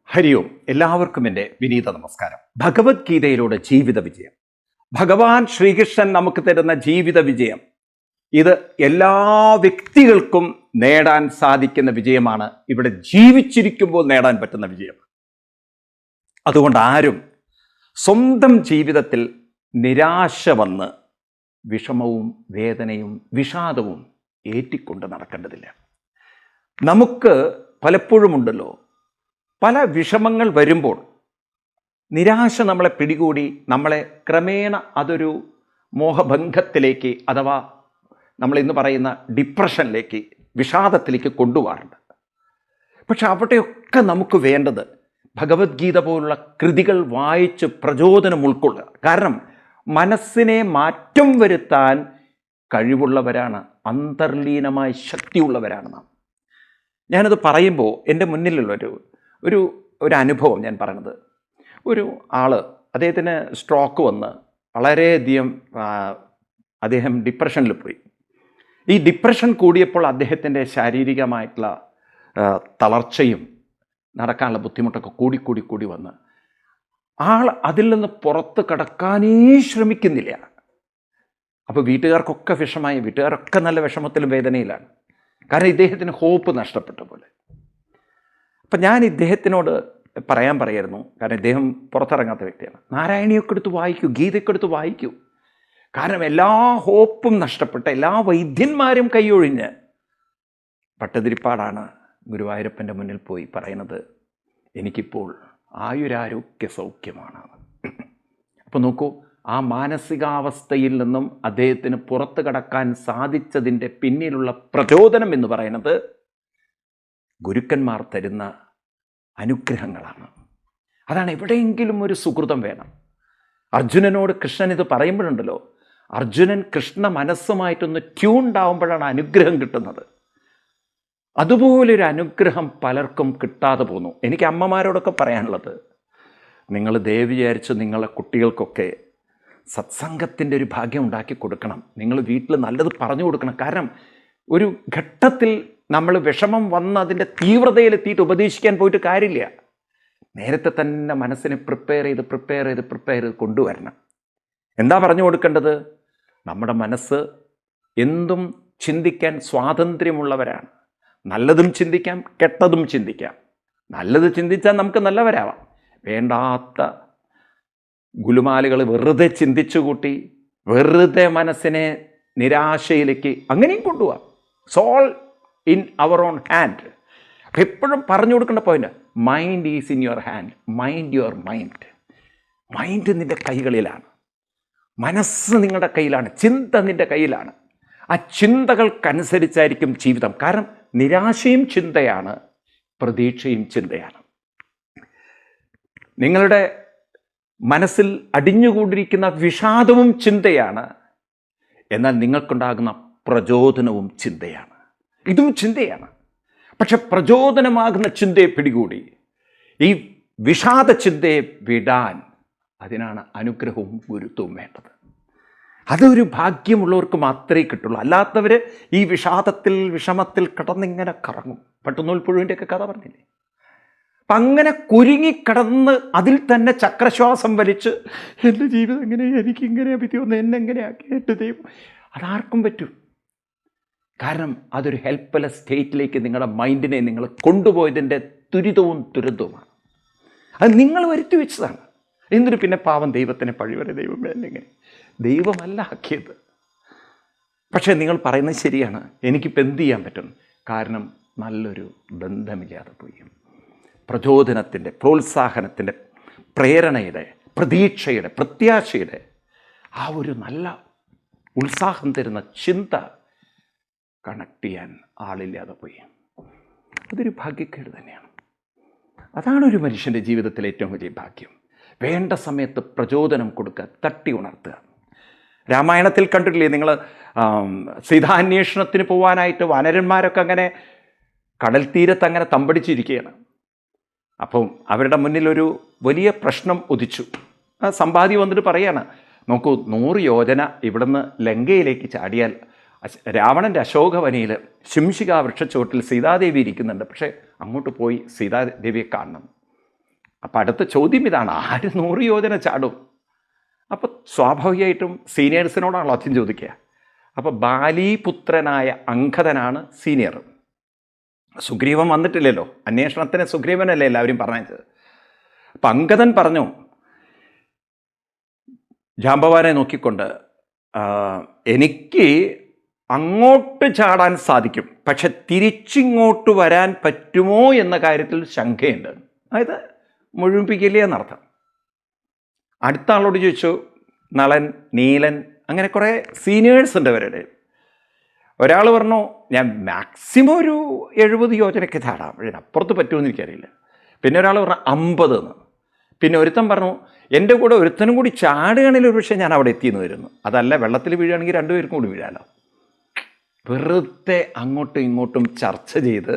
ഹരി ഓം. എല്ലാവർക്കും എൻ്റെ വിനീത നമസ്കാരം. ഭഗവത്ഗീതയിലൂടെ ജീവിത വിജയം. ഭഗവാൻ ശ്രീകൃഷ്ണൻ നമുക്ക് തരുന്ന ജീവിത വിജയം, ഇത് എല്ലാ വ്യക്തികൾക്കും നേടാൻ സാധിക്കുന്ന വിജയമാണ്. ഇവിടെ ജീവിച്ചിരിക്കുമ്പോൾ നേടാൻ പറ്റുന്ന വിജയം. അതുകൊണ്ട് ആരും സ്വന്തം ജീവിതത്തിൽ നിരാശ വന്ന് വിഷമവും വേദനയും വിഷാദവും ഏറ്റിക്കൊണ്ട് നടക്കേണ്ടതില്ല. നമുക്ക് പലപ്പോഴും ഉണ്ടല്ലോ, പല വിഷമങ്ങൾ വരുമ്പോൾ നിരാശ നമ്മളെ പിടികൂടി നമ്മളെ ക്രമേണ അതൊരു മോഹഭംഗത്തിലേക്ക്, അഥവാ നമ്മൾ ഇന്ന് പറയുന്ന ഡിപ്രഷനിലേക്ക്, വിഷാദത്തിലേക്ക് കൊണ്ടുപോകാറുണ്ട്. പക്ഷെ അവിടെയൊക്കെ നമുക്ക് വേണ്ടത് ഭഗവത്ഗീത പോലുള്ള കൃതികൾ വായിച്ച് പ്രചോദനം ഉൾക്കൊള്ളുക. കാരണം മനസ്സിനെ മാറ്റം വരുത്താൻ കഴിവുള്ളവരാണ്, അന്തർലീനമായ ശക്തിയുള്ളവരാണ് നാം. ഞാനത് പറയുമ്പോൾ എൻ്റെ മുന്നിലുള്ളൊരു ഒരു അനുഭവം ഞാൻ പറയണത്, ഒരു ആള്, അദ്ദേഹത്തിന് സ്ട്രോക്ക് വന്ന് വളരെയധികം അദ്ദേഹം ഡിപ്രഷനിൽ പോയി. ഈ ഡിപ്രഷൻ കൂടിയപ്പോൾ അദ്ദേഹത്തിൻ്റെ ശാരീരികമായിട്ടുള്ള തളർച്ചയും നടക്കാനുള്ള ബുദ്ധിമുട്ടൊക്കെ കൂടി വന്ന് ആൾ അതിൽ നിന്ന് പുറത്ത് കടക്കാനേ ശ്രമിക്കുന്നില്ല. അപ്പോൾ വീട്ടുകാർക്കൊക്കെ വിഷമായി, വീട്ടുകാരൊക്കെ നല്ല വിഷമത്തിലും വേദനയിലാണ്. കാരണം ഇദ്ദേഹത്തിന് ഹോപ്പ് നഷ്ടപ്പെട്ട പോലെ. അപ്പം ഞാൻ ഇദ്ദേഹത്തിനോട് പറയായിരുന്നു, കാരണം ഇദ്ദേഹം പുറത്തിറങ്ങാത്ത വ്യക്തിയാണ്, നാരായണിയൊക്കെ എടുത്ത് വായിക്കൂ, ഗീതയൊക്കെ എടുത്ത് വായിക്കൂ. കാരണം എല്ലാ ഹോപ്പും നഷ്ടപ്പെട്ട എല്ലാ വൈദ്യന്മാരും കൈയൊഴിഞ്ഞ് പട്ടതിരിപ്പാടാണ് ഗുരുവായൂരപ്പൻ്റെ മുന്നിൽ പോയി പറയുന്നത്, എനിക്കിപ്പോൾ ആയുരാരോഗ്യ സൗഖ്യമാണ്. അപ്പോൾ നോക്കൂ, ആ മാനസികാവസ്ഥയിൽ നിന്നും അദ്ദേഹത്തിന് പുറത്ത് കടക്കാൻ സാധിച്ചതിൻ്റെ പിന്നിലുള്ള പ്രചോദനം എന്ന് പറയുന്നത് ഗുരുക്കന്മാർ തരുന്ന അനുഗ്രഹങ്ങളാണ്. അതാണ്. എവിടെയെങ്കിലും ഒരു സുഹൃതം വേണം. അർജുനനോട് കൃഷ്ണൻ ഇത് പറയുമ്പോഴുണ്ടല്ലോ, അർജുനൻ കൃഷ്ണ മനസ്സുമായിട്ടൊന്ന് ട്യൂൺഡാവുമ്പോഴാണ് അനുഗ്രഹം കിട്ടുന്നത്. അതുപോലൊരു അനുഗ്രഹം പലർക്കും കിട്ടാതെ പോന്നു. എനിക്ക് അമ്മമാരോടൊക്കെ പറയാനുള്ളത്, നിങ്ങൾ ദയവ് വിചാരിച്ച് നിങ്ങളെ കുട്ടികൾക്കൊക്കെ സത്സംഗത്തിൻ്റെ ഒരു ഭാഗ്യം ഉണ്ടാക്കി കൊടുക്കണം. നിങ്ങൾ വീട്ടിൽ നല്ലത് പറഞ്ഞു കൊടുക്കണം. കാരണം ഒരു ഘട്ടത്തിൽ നമ്മൾ വിഷമം വന്ന് അതിൻ്റെ തീവ്രതയിലെത്തിയിട്ട് ഉപദേശിക്കാൻ പോയിട്ട് കാര്യമില്ല. നേരത്തെ തന്നെ മനസ്സിനെ പ്രിപ്പയർ ചെയ്ത് കൊണ്ടുവരണം. എന്താ പറഞ്ഞു കൊടുക്കേണ്ടത്? നമ്മുടെ മനസ്സ് എന്തും ചിന്തിക്കാൻ സ്വാതന്ത്ര്യമുള്ളവരാണ്. നല്ലതും ചിന്തിക്കാം, കെട്ടതും ചിന്തിക്കാം. നല്ലത് ചിന്തിച്ചാൽ നമുക്ക് നല്ലവരാവാം. വേണ്ടാത്ത ഗുലുമാലുകൾ വെറുതെ ചിന്തിച്ചു കൂട്ടി വെറുതെ മനസ്സിനെ നിരാശയിലേക്ക് അങ്ങനെയും കൊണ്ടുപോവാം. Soul in our own hand. അപ്പം എപ്പോഴും പറഞ്ഞു കൊടുക്കേണ്ട point, mind is in your hand, mind your mind. Mind നിൻ്റെ കൈകളിലാണ്, മനസ്സ് നിങ്ങളുടെ കയ്യിലാണ്, ചിന്ത നിൻ്റെ കയ്യിലാണ്. ആ ചിന്തകൾക്കനുസരിച്ചായിരിക്കും ജീവിതം. കാരണം നിരാശയും ചിന്തയാണ്, പ്രതീക്ഷയും ചിന്തയാണ്. നിങ്ങളുടെ മനസ്സിൽ അടിഞ്ഞുകൂടിയിരിക്കുന്ന വിഷാദവും ചിന്തയാണ്, എന്നാൽ നിങ്ങൾക്കുണ്ടാകുന്ന പ്രചോദനവും ചിന്തയാണ്. ഇതും ചിന്തയാണ്. പക്ഷെ പ്രചോദനമാകുന്ന ചിന്തയെ പിടികൂടി ഈ വിഷാദ ചിന്തയെ വിടാൻ, അതിനാണ് അനുഗ്രഹവും ഗുരുത്വവും വേണ്ടത്. അതൊരു ഭാഗ്യമുള്ളവർക്ക് മാത്രമേ കിട്ടുള്ളൂ. അല്ലാത്തവർ ഈ വിഷാദത്തിൽ വിഷമത്തിൽ കിടന്നിങ്ങനെ കറങ്ങും. പട്ടുനൂൽ പുഴുവിൻ്റെയൊക്കെ കഥ പറഞ്ഞില്ലേ? അപ്പം അങ്ങനെ കുരുങ്ങിക്കിടന്ന് അതിൽ തന്നെ ചക്രശ്വാസം വലിച്ച് എൻ്റെ ജീവിതം എങ്ങനെയാണ്, എനിക്കിങ്ങനെയാണ് വിധിയൊന്ന്, എന്നെങ്ങനെയാണ് കേട്ട് ദൈവം, അതാർക്കും പറ്റും. കാരണം അതൊരു ഹെൽപ്ലെസ് സ്റ്റേറ്റിലേക്ക് നിങ്ങളുടെ മൈൻഡിനെ നിങ്ങൾ കൊണ്ടുപോയതിൻ്റെ ദുരിതവുമാണ്. അത് നിങ്ങൾ വരുത്തി വെച്ചതാണ്. എന്നിട്ട് പിന്നെ പാവം ദൈവത്തിനെ പഴിവരെ, ദൈവമേ എന്നെങ്ങനെ, ദൈവമല്ല ആക്കിയത്. പക്ഷേ നിങ്ങൾ പറയുന്നത് ശരിയാണ്, എനിക്കിപ്പോൾ എന്ത് ചെയ്യാൻ പറ്റും? കാരണം നല്ലൊരു ബന്ധമില്ലാതെ പോയി. പ്രചോദനത്തിൻ്റെ, പ്രോത്സാഹനത്തിൻ്റെ, പ്രേരണയുടെ, പ്രതീക്ഷയുടെ, പ്രത്യാശയുടെ ആ ഒരു നല്ല ഉത്സാഹം തരുന്ന ചിന്ത കണക്ട് ചെയ്യാൻ ആളില്ലാതെ പോയി. അതൊരു ഭാഗ്യക്കേട് തന്നെയാണ്. അതാണ് ഒരു മനുഷ്യൻ്റെ ജീവിതത്തിലെ ഏറ്റവും വലിയ ഭാഗ്യം. വേണ്ട സമയത്ത് പ്രചോദനം കൊടുക്കുക, തട്ടി ഉണർത്തുക. രാമായണത്തിൽ കണ്ടിട്ടില്ലേ നിങ്ങൾ, സീതാന്വേഷണത്തിന് പോകാനായിട്ട് വാനരന്മാരൊക്കെ അങ്ങനെ കടൽ തീരത്ത് അങ്ങനെ തമ്പടിച്ചിരിക്കുകയാണ്. അപ്പം അവരുടെ മുന്നിലൊരു വലിയ പ്രശ്നം ഉദിച്ചു. സമ്പാദി വന്നിട്ട് പറയാണ്, നോക്കൂ, 100 യോജന ഇവിടുന്ന് ലങ്കയിലേക്ക് ചാടിയാൽ രാവണൻ്റെ അശോകവനിയിൽ ശിംശിക വൃക്ഷച്ചുവട്ടിൽ സീതാദേവി ഇരിക്കുന്നുണ്ട്. പക്ഷേ അങ്ങോട്ട് പോയി സീതാദേവിയെ കാണണം. അപ്പം അടുത്ത ചോദ്യം ഇതാണ്, ആര് 100 യോജന ചാടും? അപ്പം സ്വാഭാവികമായിട്ടും സീനിയേഴ്സിനോടാണല്ലോ അച്ഛൻ ചോദിക്കുക. അപ്പോൾ ബാലീപുത്രനായ അങ്കദനാണ് സീനിയർ. സുഗ്രീവൻ വന്നിട്ടില്ലല്ലോ, അന്വേഷണത്തിന് സുഗ്രീവനല്ലേ എല്ലാവരും പറഞ്ഞത്. അപ്പം അങ്കദൻ പറഞ്ഞു ജാമ്പവാനെ നോക്കിക്കൊണ്ട്, എനിക്ക് അങ്ങോട്ട് ചാടാൻ സാധിക്കും, പക്ഷെ തിരിച്ചിങ്ങോട്ട് വരാൻ പറ്റുമോ എന്ന കാര്യത്തിൽ ശങ്കയുണ്ട്. അതായത് മുഴുമിപ്പിക്കില്ലേ എന്നർത്ഥം. അടുത്ത ആളോട് ചോദിച്ചു, നളൻ, നീലൻ, അങ്ങനെ കുറേ സീനിയേഴ്സ് ഉണ്ട് അവരുടെ. ഒരാൾ പറഞ്ഞു ഞാൻ മാക്സിമം ഒരു 70 യോജനയ്ക്ക് ചാടാം, അപ്പുറത്ത് പറ്റുമെന്ന് എനിക്കറിയില്ല. പിന്നെ ഒരാൾ പറഞ്ഞു 50 എന്ന്. പിന്നെ ഒരുത്തൻ പറഞ്ഞു എൻ്റെ കൂടെ ഒരുത്തനും കൂടി ചാടുകയാണെങ്കിൽ ഒരു പക്ഷേ ഞാൻ അവിടെ എത്തിയെന്ന് വരുന്നു, അതല്ല വെള്ളത്തിൽ വീഴുകയാണെങ്കിൽ 2 പേർക്കും കൂടി വീഴാലോ. വെറുതെ അങ്ങോട്ടും ഇങ്ങോട്ടും ചർച്ച ചെയ്ത്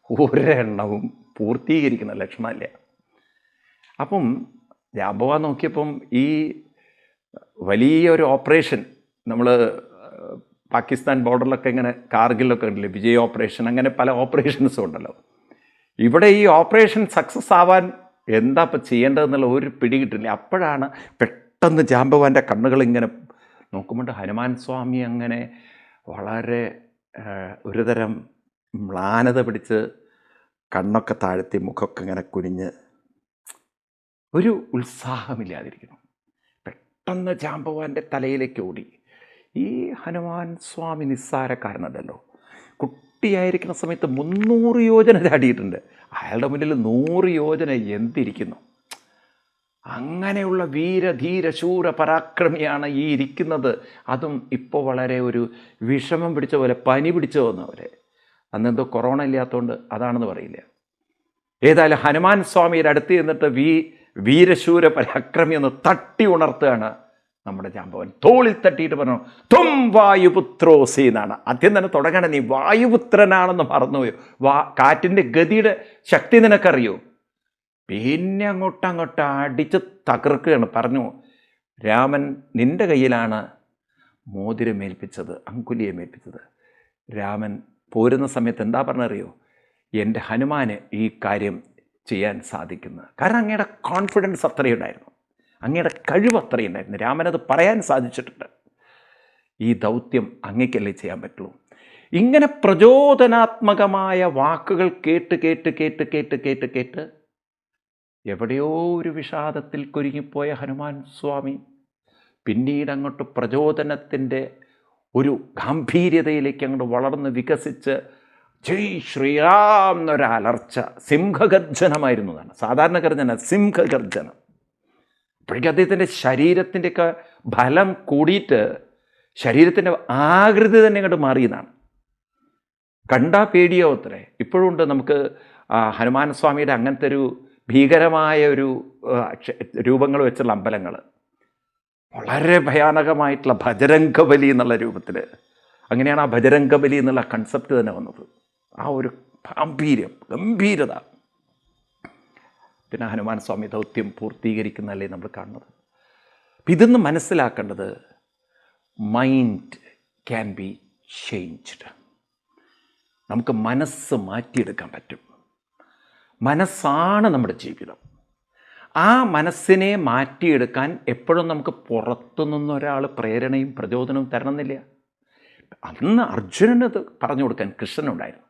ഒരെണ്ണവും പൂർത്തീകരിക്കുന്ന ലക്ഷണമില്ല. അപ്പം ജാമ്പവാൻ നോക്കിയപ്പം ഈ വലിയൊരു ഓപ്പറേഷൻ, നമ്മൾ പാകിസ്ഥാൻ ബോർഡറിലൊക്കെ ഇങ്ങനെ കാർഗിലൊക്കെ ഉണ്ടല്ലോ വിജയ് ഓപ്പറേഷൻ, അങ്ങനെ പല ഓപ്പറേഷൻസും ഉണ്ടല്ലോ. ഇവിടെ ഈ ഓപ്പറേഷൻ സക്സസ് ആവാൻ എന്താ ഇപ്പം ചെയ്യേണ്ടതെന്നുള്ള ഒരു പിടി കിട്ടില്ല. അപ്പോഴാണ് പെട്ടെന്ന് ജാമ്പവാൻ്റെ കണ്ണുകൾ ഇങ്ങനെ നോക്കുമ്പോൾ ഹനുമാൻ സ്വാമി അങ്ങനെ വളരെ ഒരുതരം മ്ലാനത പിടിച്ച് കണ്ണൊക്കെ താഴ്ത്തി മുഖമൊക്കെ ഇങ്ങനെ കുനിഞ്ഞ് ഒരു ഉത്സാഹമില്ലാതിരിക്കുന്നു. പെട്ടെന്ന് ജാമ്പവാൻ്റെ തലയിലേക്ക് ഓടി, ഈ ഹനുമാൻ സ്വാമി നിസ്സാരക്കാരനല്ലല്ലോ, കുട്ടിയായിരിക്കുന്ന സമയത്ത് 300 യോജന ചാടിയിട്ടുണ്ട്, അയാളുടെ മുന്നിൽ 100 യോജന എന്തിരിക്കുന്നു? അങ്ങനെയുള്ള വീരധീര ശൂര പരാക്രമിയാണ് ഈ ഇരിക്കുന്നത്. അതും ഇപ്പോൾ വളരെ ഒരു വിഷമം പിടിച്ച പോലെ, പനി പിടിച്ചു പോകുന്നവരെ. അന്നെന്തോ കൊറോണ ഇല്ലാത്തതുകൊണ്ട് അതാണെന്ന് പറയില്ല. ഏതായാലും ഹനുമാൻ സ്വാമിയുടെ അടുത്ത് ചെന്നിട്ട് വീരശൂര പരാക്രമി എന്ന് തട്ടി ഉണർത്തുകയാണ് നമ്മുടെ ജാമ്പവൻ. തോളിൽ തട്ടിയിട്ട് പറഞ്ഞു, ത്വം വായുപുത്രോസി എന്നാണ് ആദ്യം തന്നെ തുടങ്ങണം. നീ വായുപുത്രനാണെന്ന് മറന്നുപോയോ? കാറ്റിൻ്റെ ഗതിയുടെ ശക്തി നിനക്കറിയോ? പിന്നെ അങ്ങോട്ടങ്ങോട്ട് അടിച്ച് തകർക്കുകയാണ്. പറഞ്ഞു, രാമൻ നിൻ്റെ കയ്യിലാണ് മോതിരമേൽപ്പിച്ചത്, അങ്കുലിയമേൽപ്പിച്ചത്. രാമൻ പോരുന്ന സമയത്ത് എന്താ പറഞ്ഞറിയോ? എൻ്റെ ഹനുമാന് ഈ കാര്യം ചെയ്യാൻ സാധിക്കുന്നത്. കാരണം അങ്ങയുടെ കോൺഫിഡൻസ് അത്രയുണ്ടായിരുന്നു, അങ്ങയുടെ കഴിവ് അത്രയുണ്ടായിരുന്നു. രാമനത് പറയാൻ സാധിച്ചിട്ടുണ്ട്. ഈ ദൗത്യം അങ്ങയ്ക്കല്ലേ ചെയ്യാൻ പറ്റുള്ളൂ. ഇങ്ങനെ പ്രചോദനാത്മകമായ വാക്കുകൾ കേട്ട് കേട്ട് കേട്ട് കേട്ട് കേട്ട് കേട്ട് എവിടെയോ ഒരു വിഷാദത്തിൽ കുരുങ്ങിപ്പോയ ഹനുമാൻ സ്വാമി പിന്നീട് അങ്ങോട്ട് പ്രചോദനത്തിൻ്റെ ഒരു ഗാംഭീര്യതയിലേക്ക് അങ്ങോട്ട് വളർന്ന് വികസിച്ച് ജയ് ശ്രീറാം എന്നൊരലർച്ച, സിംഹഗർജനമായിരുന്നു എന്നാണ്. സാധാരണ ഗർജന, സിംഹഗർജനം. അപ്പോഴേക്കും അദ്ദേഹത്തിൻ്റെ ശരീരത്തിൻ്റെയൊക്കെ ബലം കൂടിയിട്ട് ശരീരത്തിൻ്റെ ആകൃതി തന്നെ അങ്ങോട്ട് മാറിയെന്നാണ്. കണ്ടാ പേടിയോ അത്രേ. ഇപ്പോഴും ഉണ്ട് നമുക്ക് ഹനുമാൻ സ്വാമിയുടെ അങ്ങനത്തെ ഒരു ഭീകരമായ ഒരു രൂപങ്ങൾ വെച്ചുള്ള അമ്പലങ്ങൾ. വളരെ ഭയാനകമായിട്ടുള്ള ഭജരംഗബലി എന്നുള്ള രൂപത്തിൽ, അങ്ങനെയാണ് ആ ഭജരംഗബലി എന്നുള്ള കൺസെപ്റ്റ് തന്നെ വന്നത്. ആ ഒരു ഗംഭീരത. പിന്നെ ഹനുമാൻ സ്വാമി ദൗത്യം പൂർത്തീകരിക്കുന്നതല്ലേ നമ്മൾ കാണുന്നത്. അപ്പം ഇതൊന്ന് മനസ്സിലാക്കേണ്ടത്, മൈൻഡ് ക്യാൻ ബി ചേഞ്ച്ഡ്. നമുക്ക് മനസ്സ് മാറ്റിയെടുക്കാൻ പറ്റും. മനസ്സാണ് നമ്മുടെ ജീവിതം. ആ മനസ്സിനെ മാറ്റിയെടുക്കാൻ എപ്പോഴും നമുക്ക് പുറത്തുനിന്നൊരാൾ പ്രേരണയും പ്രചോദനവും തരണമെന്നില്ല. അന്ന് അർജുനനത് പറഞ്ഞു കൊടുക്കാൻ കൃഷ്ണനുണ്ടായിരുന്നു.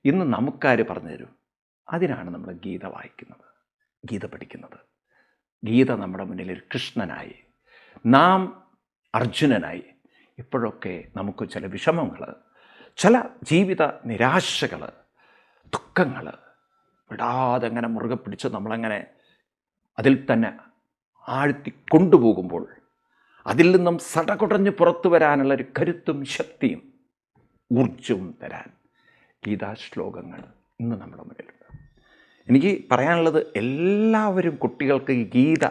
ഇന്ന് നമുക്കാര് പറഞ്ഞു തരും? അതിനാണ് നമ്മൾ ഗീത വായിക്കുന്നത്, ഗീത പഠിക്കുന്നത്. ഗീത നമ്മുടെ മുന്നിൽ ഒരു കൃഷ്ണനായി, നാം അർജുനനായി. ഇപ്പോഴൊക്കെ നമുക്ക് ചില വിഷമങ്ങൾ, ചില ജീവിത നിരാശകൾ, ദുഃഖങ്ങൾ വിടാതെ അങ്ങനെ മുറുകെ പിടിച്ച് നമ്മളങ്ങനെ അതിൽ തന്നെ ആഴ്ത്തി കൊണ്ടുപോകുമ്പോൾ അതിൽ നിന്നും സടകുടഞ്ഞ് പുറത്തു വരാനുള്ളൊരു കരുത്തും ശക്തിയും ഊർജവും തരാൻ ഗീതാശ്ലോകങ്ങൾ ഇന്ന് നമ്മുടെ മുന്നിലുണ്ട്. എനിക്ക് പറയാനുള്ളത്, എല്ലാവരും കുട്ടികൾക്ക് ഈ ഗീത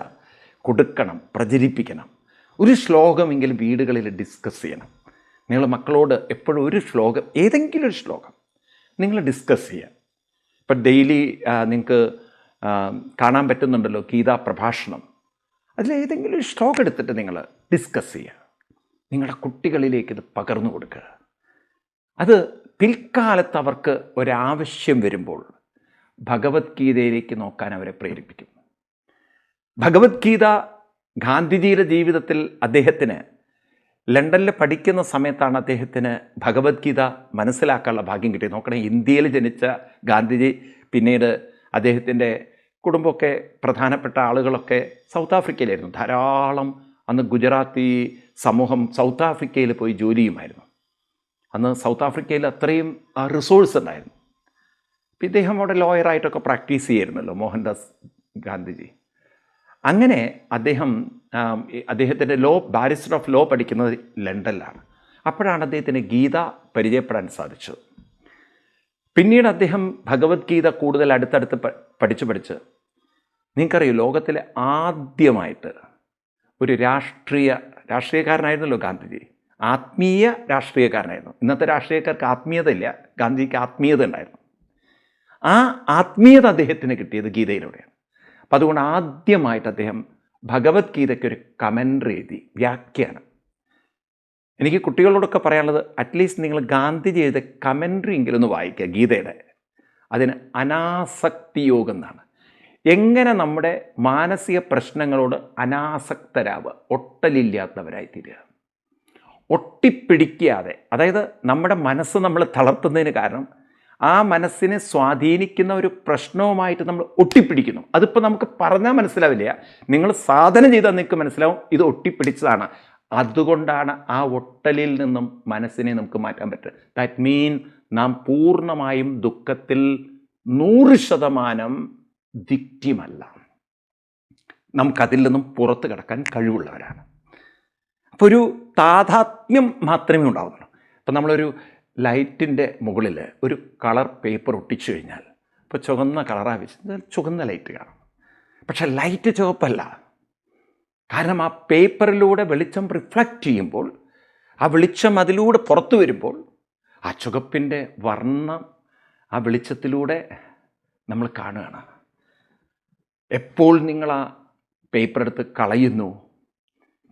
കൊടുക്കണം, പ്രചരിപ്പിക്കണം. ഒരു ശ്ലോകമെങ്കിലും വീടുകളിൽ ഡിസ്കസ് ചെയ്യണം. നിങ്ങൾ മക്കളോട് എപ്പോഴും ഒരു ശ്ലോകം, ഏതെങ്കിലും ഒരു ശ്ലോകം നിങ്ങൾ ഡിസ്കസ് ചെയ്യുക. ഇപ്പം ഡെയിലി നിങ്ങൾക്ക് കാണാൻ പറ്റുന്നുണ്ടല്ലോ ഗീതാ പ്രഭാഷണം. അതിലേതെങ്കിലും ഒരു ശ്ലോകം എടുത്തിട്ട് നിങ്ങൾ ഡിസ്കസ് ചെയ്യുക. നിങ്ങളുടെ കുട്ടികളിലേക്ക് ഇത് പകർന്നു കൊടുക്കുക. അത് പിൽക്കാലത്ത് അവർക്ക് ഒരാവശ്യം വരുമ്പോൾ ഭഗവത്ഗീതയിലേക്ക് നോക്കാൻ അവരെ പ്രേരിപ്പിക്കും. ഭഗവത്ഗീത ഗാന്ധിജിയുടെ ജീവിതത്തിൽ അദ്ദേഹത്തിന് ലണ്ടനിൽ പഠിക്കുന്ന സമയത്താണ് അദ്ദേഹത്തിന് ഭഗവത്ഗീത മനസ്സിലാക്കാനുള്ള ഭാഗ്യം കിട്ടിയത്. നോക്കണേ, ഇന്ത്യയിൽ ജനിച്ച ഗാന്ധിജി പിന്നീട് അദ്ദേഹത്തിൻ്റെ കുടുംബമൊക്കെ പ്രധാനപ്പെട്ട ആളുകളൊക്കെ സൗത്ത് ആഫ്രിക്കയിലായിരുന്നു. ധാരാളം അന്ന് ഗുജറാത്തി സമൂഹം സൗത്ത് ആഫ്രിക്കയിൽ പോയി ജോലി ചെയ്യുമായിരുന്നു. അന്ന് സൗത്ത് ആഫ്രിക്കയിൽ അത്രയും റിസോഴ്സ് ഉണ്ടായിരുന്നു. അപ്പം ഇദ്ദേഹം അവിടെ ലോയറായിട്ടൊക്കെ പ്രാക്ടീസ് ചെയ്യായിരുന്നല്ലോ മോഹൻദാസ് ഗാന്ധിജി. അങ്ങനെ അദ്ദേഹത്തിൻ്റെ ബാരിസ്റ്റർ ഓഫ് ലോ പഠിക്കുന്നത് ലണ്ടനിലാണ്. അപ്പോഴാണ് അദ്ദേഹത്തിന് ഗീത പരിചയപ്പെടാൻ സാധിച്ചത്. പിന്നീട് അദ്ദേഹം ഭഗവത്ഗീത കൂടുതൽ അടുത്തടുത്ത് പഠിച്ച് നിങ്ങൾക്കറിയോ, ലോകത്തിലെ ആദ്യമായിട്ട് ഒരു രാഷ്ട്രീയക്കാരനായിരുന്നല്ലോ ഗാന്ധിജി. ആത്മീയ രാഷ്ട്രീയക്കാരനായിരുന്നു. ഇന്നത്തെ രാഷ്ട്രീയക്കാർക്ക് ആത്മീയത ഇല്ല, ഗാന്ധിജിക്ക് ആത്മീയത ഉണ്ടായിരുന്നു. ആ ആത്മീയത അദ്ദേഹത്തിന് കിട്ടിയത് ഗീതയിലൂടെയാണ്. അപ്പം അതുകൊണ്ട് ആദ്യമായിട്ട് അദ്ദേഹം ഭഗവത്ഗീതയ്ക്ക് ഒരു കമൻട്രി എഴുതി, വ്യാഖ്യാനം. എനിക്ക് കുട്ടികളോടൊക്കെ പറയാനുള്ളത്, അറ്റ്ലീസ്റ്റ് നിങ്ങൾ ഗാന്ധിജി എഴുതിയ കമൻട്രി എങ്കിലും ഒന്ന് വായിക്കുക ഗീതയുടെ. അതിന് അനാസക്തിയോഗം എന്നാണ്. എങ്ങനെ നമ്മുടെ മാനസിക പ്രശ്നങ്ങളോട് അനാസക്തരാവുക, ഒട്ടലില്ലാത്തവരായി തീരുക, ഒട്ടിപ്പിടിക്കാതെ. അതായത് നമ്മുടെ മനസ്സ് നമ്മൾ തളർത്തുന്നതിന് കാരണം ആ മനസ്സിനെ സ്വാധീനിക്കുന്ന ഒരു പ്രശ്നവുമായിട്ട് നമ്മൾ ഒട്ടിപ്പിടിക്കുന്നു. അതിപ്പോൾ നമുക്ക് പറഞ്ഞാൽ മനസ്സിലാവില്ല, നിങ്ങൾ സാധന ചെയ്താൽ നിങ്ങൾക്ക് മനസ്സിലാവും ഇത് ഒട്ടിപ്പിടിച്ചതാണ്. അതുകൊണ്ടാണ് ആ ഒട്ടലിൽ നിന്നും മനസ്സിനെ നമുക്ക് മാറ്റാൻ പറ്റുക. ദാറ്റ് മീൻ നാം പൂർണ്ണമായും ദുഃഖത്തിൽ 100% വിക്റ്റിമല്ല, നമുക്കതിൽ നിന്നും പുറത്ത് കിടക്കാൻ കഴിവുള്ളവരാണ്. അപ്പോൾ ഒരു താതാത്മ്യം മാത്രമേ ഉണ്ടാവുന്നുള്ളൂ. അപ്പോൾ നമ്മളൊരു ലൈറ്റിൻ്റെ മുകളിൽ ഒരു കളർ പേപ്പർ ഒട്ടിച്ചു കഴിഞ്ഞാൽ, ഇപ്പോൾ ചുവന്ന കളറാണ് വെച്ചാൽ ചുവന്ന ലൈറ്റ് കാണും. പക്ഷെ ലൈറ്റ് ചുവപ്പല്ല. കാരണം ആ പേപ്പറിലൂടെ വെളിച്ചം റിഫ്ലക്റ്റ് ചെയ്യുമ്പോൾ, ആ വെളിച്ചം അതിലൂടെ പുറത്തു വരുമ്പോൾ ആ ചുവപ്പിൻ്റെ വർണ്ണം ആ വെളിച്ചത്തിലൂടെ നമ്മൾ കാണുകയാണ്. എപ്പോൾ നിങ്ങൾ ആ പേപ്പർ എടുത്ത് കളയുന്നു,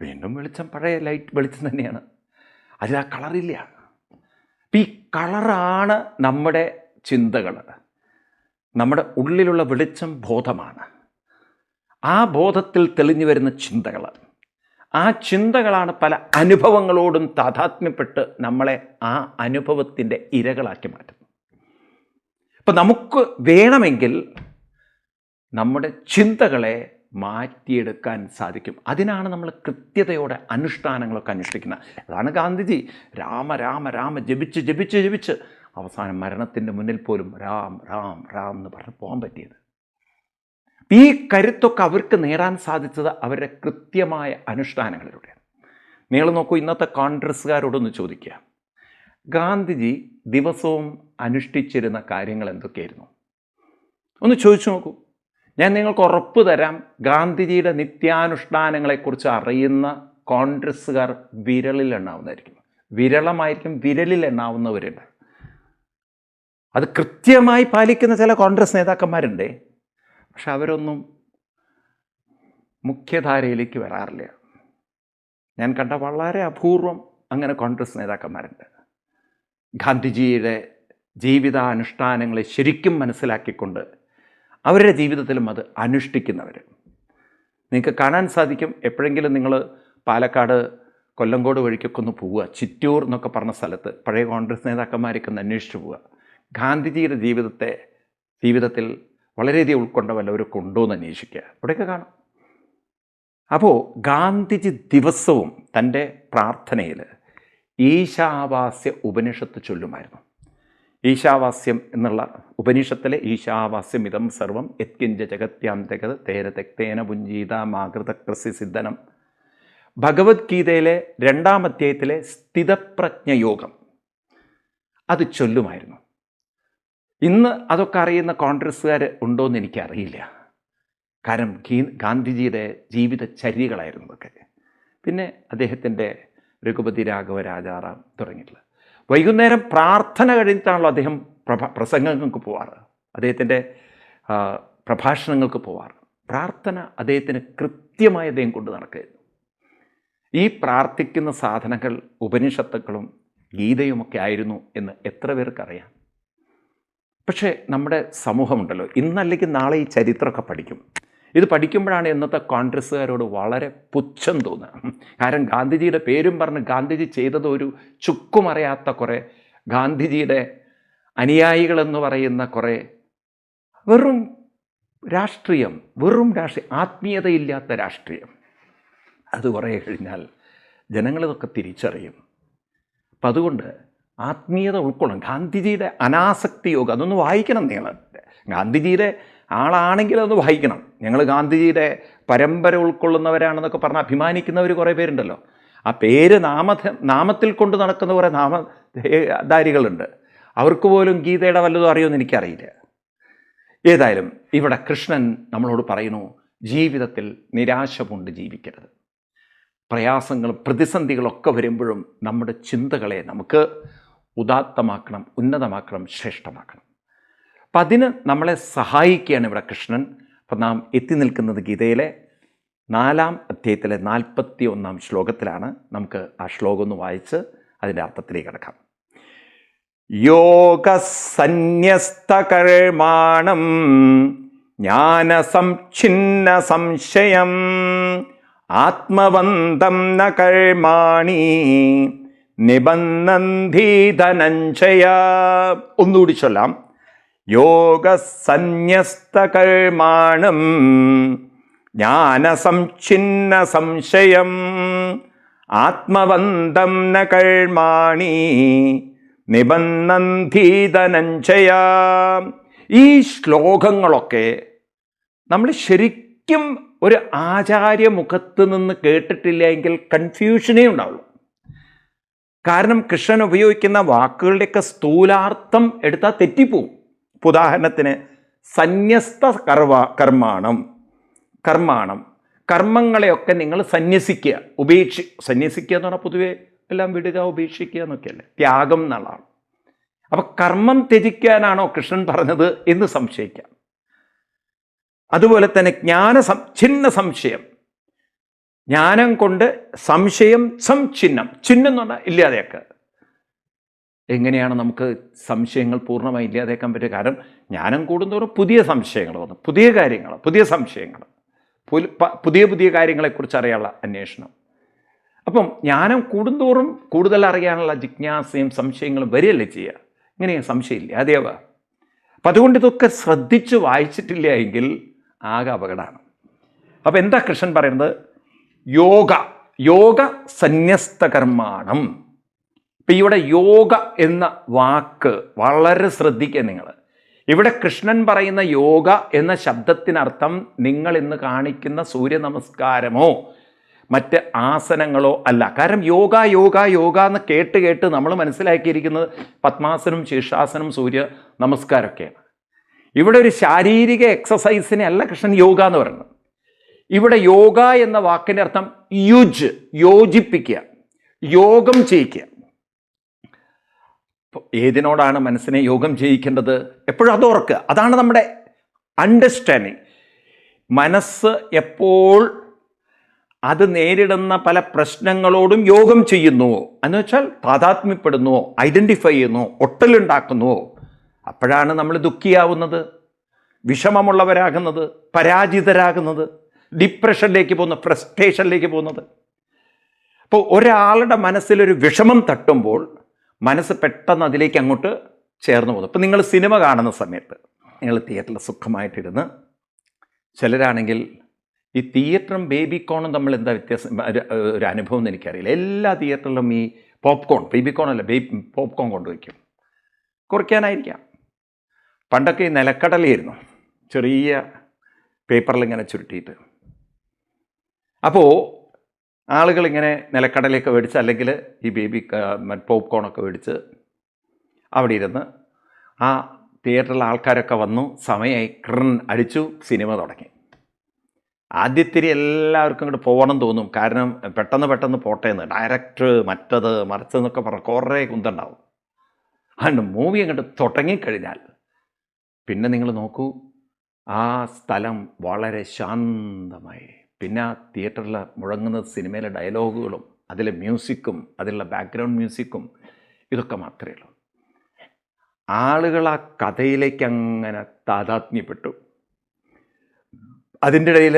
വീണ്ടും വെളിച്ചം പഴയ ലൈറ്റ് വെളിച്ചം തന്നെയാണ്, അതിൽ ആ കളറില്ല. ഈ കളറാണ് നമ്മുടെ ചിന്തകൾ. നമ്മുടെ ഉള്ളിലുള്ള വെളിച്ചം ബോധമാണ്. ആ ബോധത്തിൽ തെളിഞ്ഞു വരുന്ന ചിന്തകൾ, ആ ചിന്തകളാണ് പല അനുഭവങ്ങളോടും താതാത്മ്യപ്പെട്ട് നമ്മളെ ആ അനുഭവത്തിൻ്റെ ഇരകളാക്കി മാറ്റുന്നത്. അപ്പം നമുക്ക് വേണമെങ്കിൽ നമ്മുടെ ചിന്തകളെ മാറ്റിയെടുക്കാൻ സാധിക്കും. അതിനാണ് നമ്മൾ കൃത്യതയോടെ അനുഷ്ഠാനങ്ങളൊക്കെ അനുഷ്ഠിക്കുന്നത്. അതാണ് ഗാന്ധിജി രാമ രാമ രാമ ജപിച്ച് അവസാനം മരണത്തിൻ്റെ മുന്നിൽ പോലും രാം രാം രാം എന്ന് പറഞ്ഞ് പോകാൻ പറ്റിയത്. ഈ കരുത്തൊക്കെ അവർക്ക് നേടാൻ സാധിച്ചത് അവരുടെ കൃത്യമായ അനുഷ്ഠാനങ്ങളിലൂടെയാണ്. നിങ്ങൾ നോക്കൂ, ഇന്നത്തെ കോൺഗ്രസ്സുകാരോടൊന്ന് ചോദിക്കുക, ഗാന്ധിജി ദിവസവും അനുഷ്ഠിച്ചിരുന്ന കാര്യങ്ങൾ എന്തൊക്കെയായിരുന്നു? ഒന്ന് ചോദിച്ചു നോക്കൂ. ഞാൻ നിങ്ങൾക്ക് ഉറപ്പ് തരാം, ഗാന്ധിജിയുടെ നിത്യാനുഷ്ഠാനങ്ങളെക്കുറിച്ച് അറിയുന്ന കോൺഗ്രസ്സുകാർ വിരലിൽ എണ്ണാവുന്നതായിരിക്കും. വിരളമായിരിക്കും, വിരലിൽ എണ്ണാവുന്നവരുണ്ട്. അത് കൃത്യമായി പാലിക്കുന്ന ചില കോൺഗ്രസ് നേതാക്കന്മാരുണ്ട്. പക്ഷെ അവരൊന്നും മുഖ്യധാരയിലേക്ക് വരാറില്ല. ഞാൻ കണ്ട വളരെ അപൂർവം അങ്ങനെ കോൺഗ്രസ് നേതാക്കന്മാരുണ്ട്. ഗാന്ധിജിയുടെ ജീവിതാനുഷ്ഠാനങ്ങളെ ശരിക്കും മനസ്സിലാക്കിക്കൊണ്ട് അവരുടെ ജീവിതത്തിലും അത് അനുഷ്ഠിക്കുന്നവർ നിങ്ങൾക്ക് കാണാൻ സാധിക്കും. എപ്പോഴെങ്കിലും നിങ്ങൾ പാലക്കാട് കൊല്ലങ്കോട് വഴിക്കൊക്കെ ഒന്ന് പോവുക, ചിറ്റൂർ എന്നൊക്കെ പറഞ്ഞ സ്ഥലത്ത് പഴയ കോൺഗ്രസ് നേതാക്കന്മാരൊക്കെ ഒന്ന് അന്വേഷിച്ച് പോവുക. ഗാന്ധിജിയുടെ ജീവിതത്തിൽ വളരെയധികം ഉൾക്കൊണ്ട വല്ലവരൊക്കെ ഉണ്ടോ എന്ന് അന്വേഷിക്കുക, അവിടെയൊക്കെ കാണാം. അപ്പോൾ ഗാന്ധിജി ദിവസവും തൻ്റെ പ്രാർത്ഥനയിൽ ഈശാവാസ്യ ഉപനിഷത്ത് ചൊല്ലുമായിരുന്നു. ഈശാവാസ്യം എന്നുള്ള ഉപനിഷത്തിലെ ഈശാവാസ്യം ഇതം സർവം യത്കിഞ്ച ജഗത്യാന്തകത് തേന തെക്തേന പുഞ്ചീത മാകൃതകൃസി സിദ്ധനം. ഭഗവത്ഗീതയിലെ 2-ാം അധ്യായത്തിലെ സ്ഥിതപ്രജ്ഞയോഗം അത് ചൊല്ലുമായിരുന്നു. ഇന്ന് അതൊക്കെ അറിയുന്ന കോൺഗ്രസ്സുകാർ ഉണ്ടോയെന്ന് എനിക്കറിയില്ല. കാരണം ഗാന്ധിജിയുടെ ജീവിതചര്യകളായിരുന്നു ഇതൊക്കെ. പിന്നെ അദ്ദേഹത്തിൻ്റെ രഘുപതി രാഘവ രാജാറാം തുടങ്ങിയിട്ടുള്ള വൈകുന്നേരം പ്രാർത്ഥന കഴിഞ്ഞിട്ടാണല്ലോ അദ്ദേഹം പ്രസംഗങ്ങൾക്ക് പോവാറ്, അദ്ദേഹത്തിൻ്റെ പ്രഭാഷണങ്ങൾക്ക് പോവാറ്. പ്രാർത്ഥന അദ്ദേഹത്തിന് കൃത്യമായി അദ്ദേഹം കൊണ്ട് നടക്കുകയായിരുന്നു. ഈ പ്രാർത്ഥിക്കുന്ന സാധനങ്ങൾ ഉപനിഷത്തുക്കളും ഗീതയുമൊക്കെ ആയിരുന്നു എന്ന് എത്ര പേർക്കറിയാം? പക്ഷേ നമ്മുടെ സമൂഹമുണ്ടല്ലോ, ഇന്നല്ലെങ്കിൽ നാളെ ഈ ചരിത്രമൊക്കെ പഠിക്കും. ഇത് പഠിക്കുമ്പോഴാണ് ഇന്നത്തെ കോൺഗ്രസ്സുകാരോട് വളരെ പുച്ഛം തോന്നുക. കാരണം ഗാന്ധിജിയുടെ പേരും പറഞ്ഞ് ഗാന്ധിജി ചെയ്തത് ഒരു ചുക്കുമറിയാത്ത കുറേ ഗാന്ധിജിയുടെ അനുയായികളെന്ന് പറയുന്ന കുറേ വെറും രാഷ്ട്രീയം, ആത്മീയതയില്ലാത്ത രാഷ്ട്രീയം. അത് കുറേ കഴിഞ്ഞാൽ ജനങ്ങളിതൊക്കെ തിരിച്ചറിയും. അപ്പം അതുകൊണ്ട് ആത്മീയത ഉൾക്കൊള്ളണം. ഗാന്ധിജിയുടെ അനാസക്തി യോഗം അതൊന്ന് വായിക്കണം. നിങ്ങൾ ഗാന്ധിജിയുടെ ആളാണെങ്കിൽ അതൊന്ന് വായിക്കണം. ഞങ്ങൾ ഗാന്ധിജിയുടെ പരമ്പര ഉൾക്കൊള്ളുന്നവരാണെന്നൊക്കെ പറഞ്ഞ് അഭിമാനിക്കുന്നവർ കുറേ പേരുണ്ടല്ലോ. ആ പേര് നാമത്തിൽ കൊണ്ട് നടക്കുന്ന കുറേ നാമധാരികളുണ്ട്. അവർക്ക് പോലും ഗീതയുടെ വല്ലതും അറിയുമെന്ന് എനിക്കറിയില്ല. ഏതായാലും ഇവിടെ കൃഷ്ണൻ നമ്മളോട് പറയുന്നു, ജീവിതത്തിൽ നിരാശ കൊണ്ട് ജീവിക്കരുത്. പ്രയാസങ്ങളും പ്രതിസന്ധികളൊക്കെ വരുമ്പോഴും നമ്മുടെ ചിന്തകളെ നമുക്ക് ഉദാത്തമാക്കണം, ഉന്നതമാക്കണം, ശ്രേഷ്ഠമാക്കണം. അപ്പം അതിന് നമ്മളെ സഹായിക്കുകയാണ് ഇവിടെ കൃഷ്ണൻ. അപ്പം നാം എത്തി നിൽക്കുന്നത് ഗീതയിലെ 4-ാം അധ്യായത്തിലെ 41-ാം ശ്ലോകത്തിലാണ്. നമുക്ക് ആ ശ്ലോകം ഒന്ന് വായിച്ച് അതിൻ്റെ അർത്ഥത്തിലേക്ക് കിടക്കാം. യോഗസന്യസ്തകർമാണം ജ്ഞാനസംഛിന്ന സംശയം ആത്മവന്തം ന കർമാണി നിബന്ധന്തി ധനഞ്ജയ. ഒന്നുകൂടി ചൊല്ലാം. യോഗസന്യസ്തകർമാണം ജ്ഞാനസംഛിന്ന സംശയം ആത്മവന്തം ന കർമാണി നിബന്ധന്തി ധനഞ്ജയ. ഈ ശ്ലോകങ്ങളൊക്കെ നമ്മൾ ശരിക്കും ഒരു ആചാര്യമുഖത്ത് നിന്ന് കേട്ടിട്ടില്ല എങ്കിൽ കൺഫ്യൂഷനേ ഉണ്ടാവുള്ളൂ. കാരണം കൃഷ്ണൻ ഉപയോഗിക്കുന്ന വാക്കുകളുടെയൊക്കെ സ്ഥൂലാർത്ഥം എടുത്താൽ തെറ്റിപ്പോവും. ഉദാഹരണത്തിന് സന്യസ്ത കർമാണം, കർമ്മങ്ങളെയൊക്കെ നിങ്ങൾ സന്യസിക്കുക, സന്യസിക്കുക എന്ന് പറഞ്ഞാൽ പൊതുവെ എല്ലാം വിടുക, ഉപേക്ഷിക്കുക എന്നൊക്കെയല്ലേ, ത്യാഗം എന്നുള്ളതാണ്. അപ്പം കർമ്മം ത്യജിക്കാനാണോ കൃഷ്ണൻ പറഞ്ഞത് എന്ന് സംശയിക്കാം. അതുപോലെ തന്നെ ജ്ഞാനസംഛിന്ന സംശയം, ജ്ഞാനം കൊണ്ട് സംശയം സംഛിന്നം, ചിഹ്നം എന്ന് പറഞ്ഞാൽ ഇല്ലാതെയാക്കുക. എങ്ങനെയാണ് നമുക്ക് സംശയങ്ങൾ പൂർണ്ണമായി ഇല്ലാതെയാക്കാൻ പറ്റുക? കാരണം ജ്ഞാനം കൂടുന്തോറും പുതിയ സംശയങ്ങൾ വന്നു, പുതിയ കാര്യങ്ങൾ, പുതിയ സംശയങ്ങൾ, പുതിയ കാര്യങ്ങളെക്കുറിച്ച് അറിയാനുള്ള അന്വേഷണം. അപ്പം ജ്ഞാനം കൂടുന്തോറും കൂടുതൽ അറിയാനുള്ള ജിജ്ഞാസയും സംശയങ്ങളും വരികയല്ലേ ചെയ്യുക. ഇങ്ങനെയാണ് സംശയമില്ല അതേവ. അപ്പം അതുകൊണ്ട് ഇതൊക്കെ ശ്രദ്ധിച്ച് വായിച്ചിട്ടില്ല എങ്കിൽ ആകെ അപകടമാണ്. അപ്പം എന്താ കൃഷ്ണൻ പറയുന്നത്? യോഗ സന്യസ്തകർമാണം. ഇപ്പം ഇവിടെ യോഗ എന്ന വാക്ക് വളരെ ശ്രദ്ധിക്കുക നിങ്ങൾ. ഇവിടെ കൃഷ്ണൻ പറയുന്ന യോഗ എന്ന ശബ്ദത്തിനർത്ഥം നിങ്ങൾ ഇന്ന് കാണിക്കുന്ന സൂര്യ നമസ്കാരമോ മറ്റ് ആസനങ്ങളോ അല്ല. കാരണം യോഗ എന്ന് കേട്ട് നമ്മൾ മനസ്സിലാക്കിയിരിക്കുന്നത് പത്മാസനം, ശീർഷാസനം, സൂര്യ നമസ്കാരമൊക്കെയാണ്. ഇവിടെ ഒരു ശാരീരിക എക്സസൈസിനെ അല്ല കൃഷ്ണൻ യോഗ എന്ന് പറയുന്നത്. ഇവിടെ യോഗ എന്ന വാക്കിൻ്റെ അർത്ഥം യോജിപ്പിക്കുക, യോഗം ചെയ്യിക്കുക. ഏതിനോടാണ് മനസ്സിനെ യോഗം ചെയ്യിക്കേണ്ടത്? എപ്പോഴും അത് ഓർക്കുക. അതാണ് നമ്മുടെ അണ്ടർസ്റ്റാൻഡിങ്. മനസ്സ് എപ്പോൾ അത് നേരിടുന്ന പല പ്രശ്നങ്ങളോടും യോഗം ചെയ്യുന്നുവോ എന്ന് വെച്ചാൽ താതാത്മ്യപ്പെടുന്നുവോ, ഐഡൻറ്റിഫൈ ചെയ്യുന്നുവോ, ഒട്ടലുണ്ടാക്കുന്നുവോ, അപ്പോഴാണ് നമ്മൾ ദുഃഖിയാവുന്നത്, വിഷമമുള്ളവരാകുന്നത്, പരാജിതരാകുന്നത്, ഡിപ്രഷനിലേക്ക് പോകുന്നത്, ഫ്രസ്ട്രേഷനിലേക്ക് പോകുന്നത്. അപ്പോൾ ഒരാളുടെ മനസ്സിലൊരു വിഷമം തട്ടുമ്പോൾ മനസ്സ് പെട്ടെന്ന് അതിലേക്ക് അങ്ങോട്ട് ചേർന്ന് പോകുന്നു. ഇപ്പം നിങ്ങൾ സിനിമ കാണുന്ന സമയത്ത് നിങ്ങൾ തിയേറ്ററിൽ സുഖമായിട്ടിരുന്ന്, ചിലരാണെങ്കിൽ ഈ തിയേറ്ററും ബേബിക്കോണും തമ്മിൽ എന്താ വ്യത്യാസം, ഒരു അനുഭവം എന്ന് എനിക്കറിയില്ല. എല്ലാ തിയേറ്ററിലും ഈ ബേബിക്കോൺ അല്ല, പോപ്കോൺ കൊണ്ടുവയ്ക്കും, കുറയ്ക്കാനായിരിക്കാം. പണ്ടൊക്കെ ഈ നിലക്കടലയായിരുന്നു, ചെറിയ പേപ്പറിൽ ഇങ്ങനെ ചുരുട്ടിയിട്ട്. അപ്പോൾ ആളുകളിങ്ങനെ നിലക്കടലയൊക്കെ മേടിച്ച് അല്ലെങ്കിൽ ഈ പോപ്കോണൊക്കെ മേടിച്ച് അവിടെ ഇരുന്ന് ആ തിയേറ്ററിലെ ആൾക്കാരൊക്കെ വന്നു, സമയമായി അടിച്ചു, സിനിമ തുടങ്ങി. ആദ്യത്തിരി എല്ലാവർക്കും ഇങ്ങോട്ട് പോകണം തോന്നും. കാരണം പെട്ടെന്ന് പോട്ടേന്ന് ഡയറക്ടർ മറ്റത് മറിച്ചതെന്നൊക്കെ പറഞ്ഞ് കുറേ കുന്തണ്ടാവും. അതുകൊണ്ട് മൂവി അങ്ങോട്ട് തുടങ്ങിക്കഴിഞ്ഞാൽ പിന്നെ നിങ്ങൾ നോക്കൂ, ആ സ്ഥലം വളരെ ശാന്തമായി. പിന്നെ ആ തിയേറ്ററിൽ മുഴങ്ങുന്നത് സിനിമയിലെ ഡയലോഗുകളും അതിലെ മ്യൂസിക്കും അതിലുള്ള ബാക്ക്ഗ്രൗണ്ട് മ്യൂസിക്കും ഇതൊക്കെ മാത്രമേ ഉള്ളൂ. ആളുകൾ ആ കഥയിലേക്ക് അങ്ങനെ താതാത്മ്യപ്പെട്ടു. അതിൻ്റെ ഇടയിൽ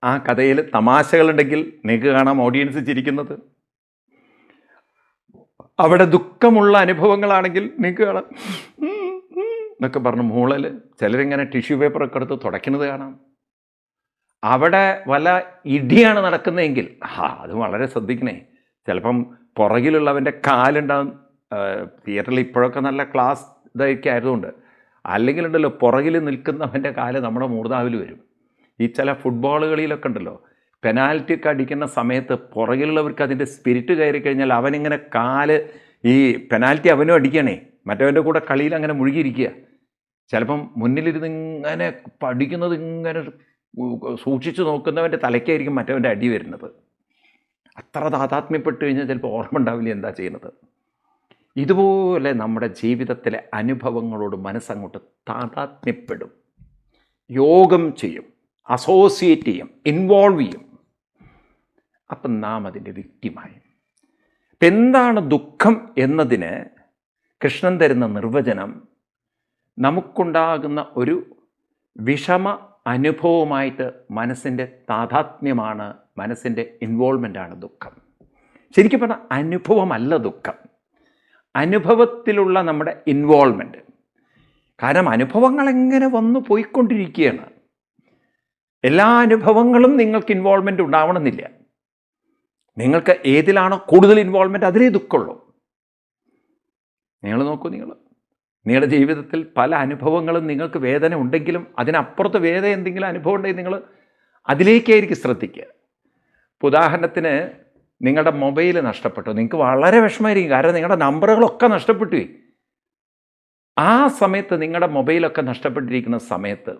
ആ കഥയിൽ തമാശകളുണ്ടെങ്കിൽ നിങ്ങൾക്ക് കാണാം ഓഡിയൻസ് ചിരിക്കുന്നത്. അവിടെ ദുഃഖമുള്ള അനുഭവങ്ങളാണെങ്കിൽ നിങ്ങൾക്ക് കാണാം എന്നൊക്കെ പറഞ്ഞ് മൂളൽ. ചിലരിങ്ങനെ ടിഷ്യൂ പേപ്പറൊക്കെ എടുത്ത് തുടയ്ക്കുന്നത് കാണാം. അവിടെ വല്ല ഇടിയാണ് നടക്കുന്നതെങ്കിൽ അത് വളരെ ശ്രദ്ധിക്കണേ. ചിലപ്പം പുറകിലുള്ളവൻ്റെ കാലുണ്ടാകും. തിയേറ്ററിൽ ഇപ്പോഴൊക്കെ നല്ല ക്ലാസ് ഇതൊക്കെ ആയതുകൊണ്ട്, അല്ലെങ്കിൽ ഉണ്ടല്ലോ പുറകിൽ നിൽക്കുന്നവൻ്റെ കാല് നമ്മുടെ മൂർധാവിൽ വരും. ഈ ചില ഫുട്ബോൾ കളിയിലൊക്കെ ഉണ്ടല്ലോ, പെനാൽറ്റി ഒക്കെ അടിക്കുന്ന സമയത്ത് പുറകിലുള്ളവർക്ക് അതിൻ്റെ സ്പിരിറ്റ് കയറി കഴിഞ്ഞാൽ അവനിങ്ങനെ കാല്, ഈ പെനാൽറ്റി അവനും അടിക്കണേ, മറ്റവൻ്റെ കൂടെ കളിയിൽ അങ്ങനെ മുഴുകിയിരിക്കുക. ചിലപ്പം മുന്നിലിരുന്ന് ഇങ്ങനെ പഠിക്കുന്നത് ഇങ്ങനെ സൂക്ഷിച്ചു നോക്കുന്നവൻ്റെ തലയ്ക്കായിരിക്കും മറ്റവൻ്റെ അടി വരുന്നത്. അത്ര താതാത്മ്യപ്പെട്ട് കഴിഞ്ഞാൽ ചിലപ്പോൾ ഓർമ്മ ഉണ്ടാവില്ല എന്താ ചെയ്യുന്നത്. ഇതുപോലെ നമ്മുടെ ജീവിതത്തിലെ അനുഭവങ്ങളോട് മനസ്സങ്ങോട്ട് താതാത്മ്യപ്പെടും, യോഗം ചെയ്യും, അസോസിയേറ്റ് ചെയ്യും, ഇൻവോൾവ് ചെയ്യും. അപ്പം നാം അതിൻ്റെ വിക്റ്റിമായി. അപ്പം എന്താണ് ദുഃഖം എന്നതിന് കൃഷ്ണൻ തരുന്ന നിർവചനം, നമുക്കുണ്ടാകുന്ന ഒരു വിഷമ അനുഭവമായിട്ട് മനസ്സിൻ്റെ താതാത്മ്യമാണ്, മനസ്സിൻ്റെ ഇൻവോൾവ്മെൻ്റാണ് ദുഃഖം. ശരിക്കും പറഞ്ഞാൽ അനുഭവമല്ല ദുഃഖം, അനുഭവത്തിലുള്ള നമ്മുടെ ഇൻവോൾവ്മെൻറ്റ്. കാരണം അനുഭവങ്ങൾ എങ്ങനെ വന്നു പോയിക്കൊണ്ടിരിക്കുകയാണ്. എല്ലാ അനുഭവങ്ങളും നിങ്ങൾക്ക് ഇൻവോൾവ്മെൻ്റ് ഉണ്ടാവണമെന്നില്ല. നിങ്ങൾക്ക് ഏതിലാണോ കൂടുതൽ ഇൻവോൾവ്മെൻറ്റ് അതിലേ ദുഃഖമുള്ളൂ. നിങ്ങൾ നോക്കൂ, നിങ്ങളുടെ ജീവിതത്തിൽ പല അനുഭവങ്ങളും നിങ്ങൾക്ക് വേദന ഉണ്ടെങ്കിലും അതിനപ്പുറത്ത് വേദന എന്തെങ്കിലും അനുഭവം ഉണ്ടെങ്കിൽ നിങ്ങൾ അതിലേക്കായിരിക്കും ശ്രദ്ധിക്കുക. ഇപ്പോൾ ഉദാഹരണത്തിന് നിങ്ങളുടെ മൊബൈൽ നഷ്ടപ്പെട്ടു, നിങ്ങൾക്ക് വളരെ വിഷമമായിരിക്കും. കാരണം നിങ്ങളുടെ നമ്പറുകളൊക്കെ നഷ്ടപ്പെട്ടു. ആ സമയത്ത് നിങ്ങളുടെ മൊബൈലൊക്കെ നഷ്ടപ്പെട്ടിരിക്കുന്ന സമയത്ത്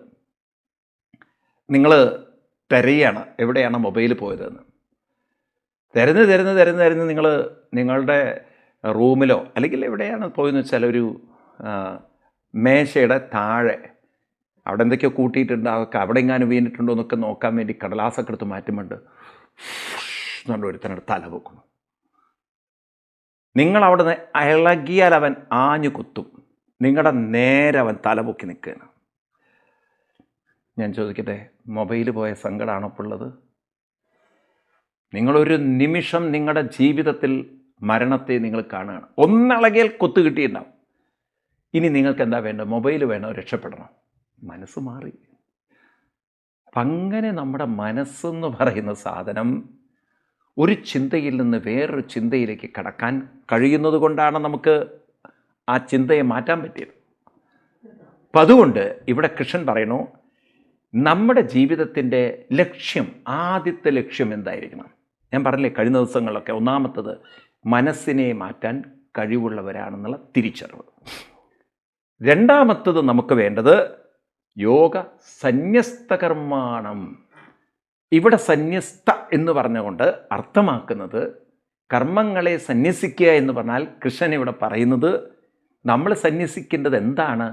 നിങ്ങൾ തിരയാണ് എവിടെയാണ് മൊബൈൽ പോയതെന്ന്. തിരഞ്ഞ് നിങ്ങൾ നിങ്ങളുടെ റൂമിലോ അല്ലെങ്കിൽ എവിടെയാണ് പോയെന്ന് വെച്ചാൽ ഒരു മേശയുടെ താഴെ അവിടെ എന്തൊക്കെയോ കൂട്ടിയിട്ടുണ്ട്, അതൊക്കെ അവിടെ എങ്ങാനും വീണിട്ടുണ്ടോ എന്നൊക്കെ നോക്കാൻ വേണ്ടി കടലാസൊക്കെ എടുത്ത് മാറ്റുന്നുണ്ട്. എന്നുകൊണ്ട് ഒരുത്തനോട് തല പൊക്കുന്നു. നിങ്ങളവിടെ നിന്ന് ഇളകിയാൽ അവൻ ആഞ്ഞു കുത്തും. നിങ്ങളുടെ നേരെ അവൻ തലപൊക്കി നിൽക്കുകയാണ്. ഞാൻ ചോദിക്കട്ടെ, മൊബൈൽ പോയ സങ്കടമാണോ ഇപ്പോൾ ഉള്ളത്? നിങ്ങളൊരു നിമിഷം നിങ്ങളുടെ ജീവിതത്തിൽ മരണത്തെ നിങ്ങൾ കാണുകയാണ്. ഒന്നിളകിയാൽ കൊത്തു കിട്ടിയിട്ടുണ്ടാവും. ഇനി നിങ്ങൾക്ക് എന്താ വേണ്ടത്? മൊബൈൽ വേണോ? രക്ഷപ്പെടണം? മനസ്സ് മാറി. അപ്പം അങ്ങനെ നമ്മുടെ മനസ്സെന്ന് പറയുന്ന സാധനം ഒരു ചിന്തയിൽ നിന്ന് വേറൊരു ചിന്തയിലേക്ക് കടക്കാൻ കഴിയുന്നത് കൊണ്ടാണ് നമുക്ക് ആ ചിന്തയെ മാറ്റാൻ പറ്റിയത്. അപ്പം അതുകൊണ്ട് ഇവിടെ കൃഷ്ണൻ പറയണു, നമ്മുടെ ജീവിതത്തിൻ്റെ ലക്ഷ്യം, ആദ്യത്തെ ലക്ഷ്യം എന്തായിരിക്കണം? ഞാൻ പറഞ്ഞില്ലേ കഴിഞ്ഞ ദിവസങ്ങളിലൊക്കെ, ഒന്നാമത്തത് മനസ്സിനെ മാറ്റാൻ കഴിവുള്ളവരാണെന്നുള്ള തിരിച്ചറിവ്. രണ്ടാമത്തത് നമുക്ക് വേണ്ടത് യോഗ സന്യസ്തകർമാണം. ഇവിടെ സന്യസ്ത എന്ന് പറഞ്ഞുകൊണ്ട് അർത്ഥമാക്കുന്നത് കർമ്മങ്ങളെ സന്യസിക്കുക എന്ന് പറഞ്ഞാൽ കൃഷ്ണൻ ഇവിടെ പറയുന്നത് നമ്മൾ സന്യസിക്കേണ്ടത് എന്താണ്?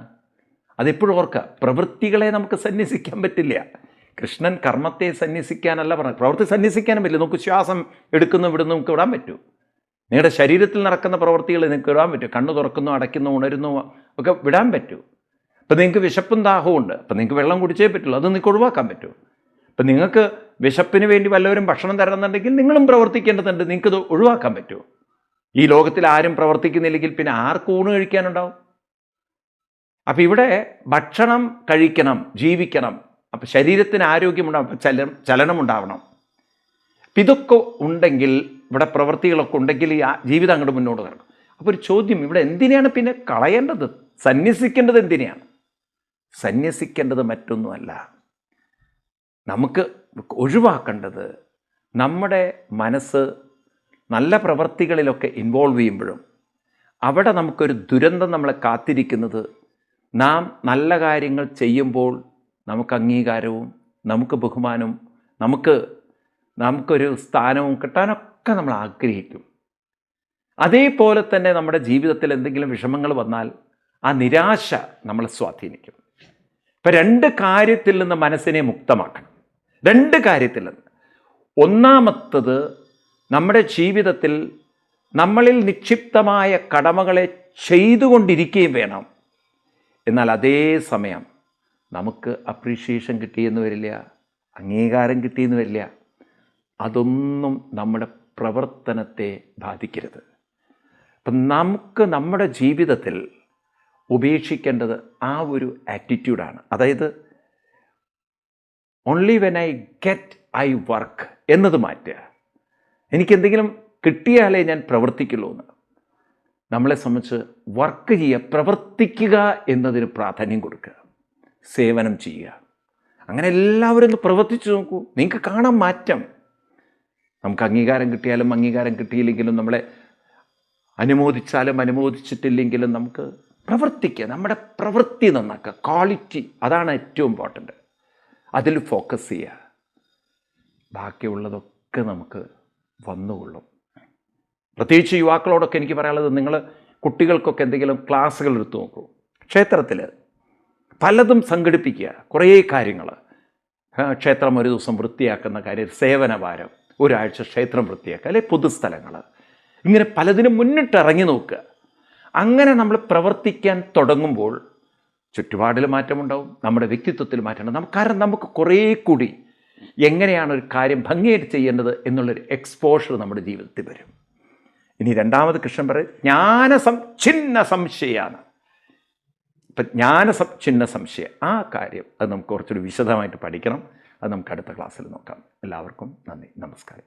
അതെപ്പോഴും ഓർക്കുക, പ്രവൃത്തികളെ നമുക്ക് സന്യസിക്കാൻ പറ്റില്ല. കൃഷ്ണൻ കർമ്മത്തെ സന്യസിക്കാനല്ല പറഞ്ഞത്, പ്രവൃത്തി സന്യസിക്കാനും പറ്റില്ല. നമുക്ക് ശ്വാസം എടുക്കുന്നു വിടുന്നു നമുക്ക് വിടാൻ പറ്റൂ. നിങ്ങളുടെ ശരീരത്തിൽ നടക്കുന്ന പ്രവൃത്തികൾ നിങ്ങൾക്ക് വിടാൻ പറ്റും. കണ്ണ് തുറക്കുന്നു, അടയ്ക്കുന്നു, ഉണരുന്നു ഒക്കെ വിടാൻ പറ്റൂ. അപ്പം നിങ്ങൾക്ക് വിശപ്പും ദാഹവും ഉണ്ട്, അപ്പം നിങ്ങൾക്ക് വെള്ളം കുടിച്ചേ പറ്റുള്ളൂ, അത് നിങ്ങൾക്ക് ഒഴിവാക്കാൻ പറ്റൂ. അപ്പം നിങ്ങൾക്ക് വിശപ്പിന് വേണ്ടി വല്ലവരും ഭക്ഷണം തരണമെന്നുണ്ടെങ്കിൽ നിങ്ങളും പ്രവർത്തിക്കേണ്ടതുണ്ട്, നിങ്ങൾക്കത് ഒഴിവാക്കാൻ പറ്റൂ. ഈ ലോകത്തിൽ ആരും പ്രവർത്തിക്കുന്നില്ലെങ്കിൽ പിന്നെ ആർക്ക് ഊണ് കഴിക്കാനുണ്ടാവും? അപ്പം ഇവിടെ ഭക്ഷണം കഴിക്കണം, ജീവിക്കണം, അപ്പം ശരീരത്തിന് ആരോഗ്യമുണ്ടാവും, അപ്പം ചലനമുണ്ടാവണം. അപ്പം ഇതൊക്കെ ഉണ്ടെങ്കിൽ, ഇവിടെ പ്രവൃത്തികളൊക്കെ ഉണ്ടെങ്കിൽ ഈ ജീവിതം അങ്ങോട്ട് മുന്നോട്ട് നടക്കും. അപ്പോൾ ഒരു ചോദ്യം, ഇവിടെ എന്തിനാണ് പിന്നെ കളയേണ്ടത്? സന്യസിക്കേണ്ടത് എന്തിനാണ്? സന്യസിക്കേണ്ടത് മറ്റൊന്നുമല്ല, നമുക്ക് ഒഴിവാക്കേണ്ടത് നമ്മുടെ മനസ്സ് നല്ല പ്രവൃത്തികളിലൊക്കെ ഇൻവോൾവ് ചെയ്യുമ്പോഴും അവിടെ നമുക്കൊരു ദുരന്തം നമ്മളെ കാത്തിരിക്കുന്നത്, നാം നല്ല കാര്യങ്ങൾ ചെയ്യുമ്പോൾ നമുക്ക് അംഗീകാരവും നമുക്ക് ബഹുമാനവും നമുക്കൊരു സ്ഥാനവും കിട്ടാനൊക്കെ നമ്മൾ ആഗ്രഹിക്കും. അതേപോലെ തന്നെ നമ്മുടെ ജീവിതത്തിൽ എന്തെങ്കിലും വിഷമങ്ങൾ വന്നാൽ ആ നിരാശ നമ്മളെ സ്വാധീനിക്കും. ഇപ്പം രണ്ട് കാര്യത്തിൽ നിന്ന് മനസ്സിനെ മുക്തമാക്കണം. രണ്ട് കാര്യത്തിൽ നിന്ന്. ഒന്നാമത്തത്, നമ്മുടെ ജീവിതത്തിൽ നമ്മളിൽ നിക്ഷിപ്തമായ കടമകളെ ചെയ്തുകൊണ്ടിരിക്കുകയും വേണം. എന്നാൽ അതേ സമയം നമുക്ക് അപ്രീഷിയേഷൻ കിട്ടിയെന്ന് വരില്ല, അംഗീകാരം കിട്ടിയെന്ന് വരില്ല, അതൊന്നും നമ്മുടെ പ്രവർത്തനത്തെ ബാധിക്കരുത്. അപ്പം നമുക്ക് നമ്മുടെ ജീവിതത്തിൽ ഉപേക്ഷിക്കേണ്ടത് ആ ഒരു ആറ്റിറ്റ്യൂഡാണ്. അതായത് only when I get I work എന്നത് മാറ്റുക. എനിക്കെന്തെങ്കിലും കിട്ടിയാലേ ഞാൻ പ്രവർത്തിക്കുള്ളൂ എന്ന്. നമ്മളെ സംബന്ധിച്ച് വർക്ക് ചെയ്യുക, പ്രവർത്തിക്കുക എന്നതിന് പ്രാധാന്യം കൊടുക്കുക, സേവനം ചെയ്യുക. അങ്ങനെ എല്ലാവരും ഒന്ന് പ്രവർത്തിച്ചു നോക്കൂ, നിങ്ങൾക്ക് കാണാൻ മാറ്റം. നമുക്ക് അംഗീകാരം കിട്ടിയാലും അംഗീകാരം കിട്ടിയില്ലെങ്കിലും, നമ്മളെ അനുമോദിച്ചാലും അനുമോദിച്ചിട്ടില്ലെങ്കിലും നമുക്ക് പ്രവർത്തിക്കുക, നമ്മുടെ പ്രവൃത്തി നന്നാക്കുക, ക്വാളിറ്റി, അതാണ് ഏറ്റവും ഇമ്പോർട്ടൻ്റ്. അതിൽ ഫോക്കസ് ചെയ്യുക, ബാക്കിയുള്ളതൊക്കെ നമുക്ക് വന്നുകൊള്ളും. പ്രത്യേകിച്ച് യുവാക്കളോടൊക്കെ എനിക്ക് പറയാനുള്ളത്, നിങ്ങൾ കുട്ടികൾക്കൊക്കെ എന്തെങ്കിലും ക്ലാസ്സുകൾ എടുത്തു നോക്കൂ. ക്ഷേത്രത്തിൽ പലതും സംഘടിപ്പിക്കുക, കുറേ കാര്യങ്ങൾ. ക്ഷേത്രം ഒരു ദിവസം വൃത്തിയാക്കുന്ന കാര്യം, സേവനവാരം, ഒരാഴ്ച ക്ഷേത്രം വൃത്തിയാക്കുക, അല്ലെങ്കിൽ പൊതുസ്ഥലങ്ങൾ, ഇങ്ങനെ പലതിനും മുന്നിട്ടിറങ്ങി നോക്കുക. അങ്ങനെ നമ്മൾ പ്രവർത്തിക്കാൻ തുടങ്ങുമ്പോൾ ചുറ്റുപാടിൽ മാറ്റമുണ്ടാവും, നമ്മുടെ വ്യക്തിത്വത്തിൽ മാറ്റമുണ്ടാവും. കാരണം നമുക്ക് കുറേ കൂടി എങ്ങനെയാണ് ഒരു കാര്യം ഭംഗിയായിട്ട് ചെയ്യേണ്ടത് എന്നുള്ളൊരു എക്സ്പോഷർ നമ്മുടെ ജീവിതത്തിൽ വരും. ഇനി രണ്ടാമത് കൃഷ്ണൻ പറയും, ജ്ഞാനഛിന്ന സംശയമാണ്. ഇപ്പം ജ്ഞാനഛിന്ന സംശയം, ആ കാര്യം അത് നമുക്ക് കുറച്ചുകൂടി വിശദമായിട്ട് പഠിക്കണം. അത് നമുക്ക് അടുത്ത ക്ലാസ്സിൽ നോക്കാം. എല്ലാവർക്കും നന്ദി, നമസ്കാരം.